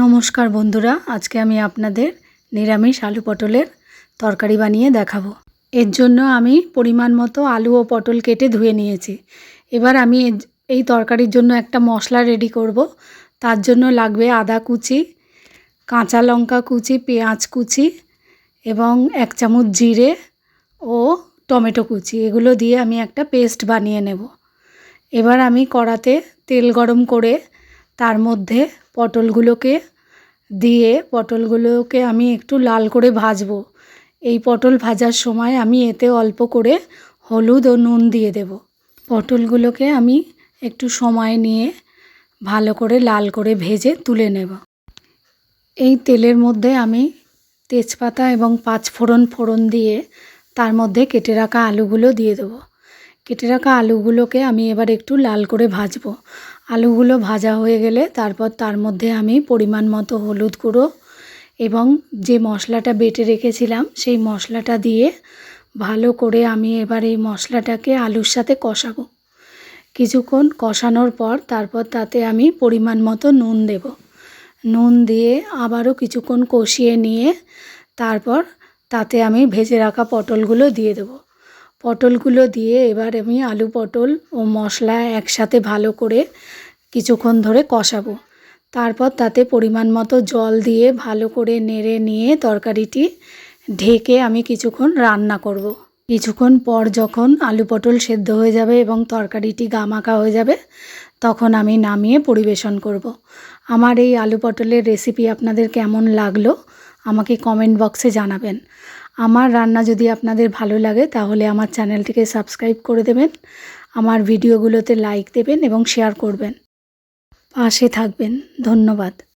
নমস্কার বন্ধুরা, আজকে আমি আপনাদের নিরামিষ আলু পটলের তরকারি বানিয়ে দেখাবো। এর জন্য আমি পরিমাণ মতো আলু ও পটল কেটে ধুয়ে নিয়েছি। এবার আমি এই তরকারির জন্য একটা মশলা রেডি করব। তার জন্য লাগবে আদা কুচি, কাঁচা লঙ্কা কুচি, পেঁয়াজ কুচি এবং 1 চামচ জিরে ও টমেটো কুচি। এগুলো দিয়ে আমি একটা পেস্ট বানিয়ে নেব। এবার আমি কড়াতে তেল গরম করে তার মধ্যে পটলগুলোকে দিয়ে পটলগুলোকে আমি একটু লাল করে ভাজবো। এই পটল ভাজার সময় আমি এতে অল্প করে হলুদ ও নুন দিয়ে দেব। পটলগুলোকে আমি একটু সময় নিয়ে ভালো করে লাল করে ভেজে তুলে নেব। এই তেলের মধ্যে আমি তেজপাতা এবং 5 ফোড়ন দিয়ে তার মধ্যে কেটে রাখা আলুগুলো দিয়ে দেবো। কেটে রাখা আলুগুলোকে আমি এবার একটু লাল করে ভাজবো। আলুগুলো ভাজা হয়ে গেলে তারপর তার মধ্যে আমি পরিমাণ মতো হলুদ গুঁড়ো এবং যে মশলাটা বেটে রেখেছিলাম সেই মশলাটা দিয়ে ভালো করে আমি এবার এই মশলাটাকে আলুর সাথে কষাবো। কিছুক্ষণ কষানোর পর তারপর তাতে আমি পরিমাণ মতো নুন দেব। নুন দিয়ে আবারও কিছুক্ষণ কষিয়ে নিয়ে তারপর তাতে আমি ভেজে রাখা পটলগুলো দিয়ে দেবো। পটলগুলো দিয়ে এবার আমি আলু পটল ও মশলা একসাথে ভালো করে কিছুক্ষণ ধরে কষাবো। তারপর তাতে পরিমাণ মতো জল দিয়ে ভালো করে নেড়ে নিয়ে তরকারিটি ঢেকে আমি কিছুক্ষণ রান্না করব। কিছুক্ষণ পর যখন আলু পটল সেদ্ধ হয়ে যাবে এবং তরকারিটি গামাখা হয়ে যাবে তখন আমি নামিয়ে পরিবেশন করব। আমার এই আলু পটলের রেসিপি আপনাদের কেমন লাগলো আমাকে কমেন্ট বক্সে জানাবেন। আমার রান্না যদি আপনাদের ভালো লাগে তাহলে আমার চ্যানেলটিকে সাবস্ক্রাইব করে দেবেন, আমার ভিডিওগুলোতে লাইক দেবেন এবং শেয়ার করবেন। পাশে থাকবেন। ধন্যবাদ।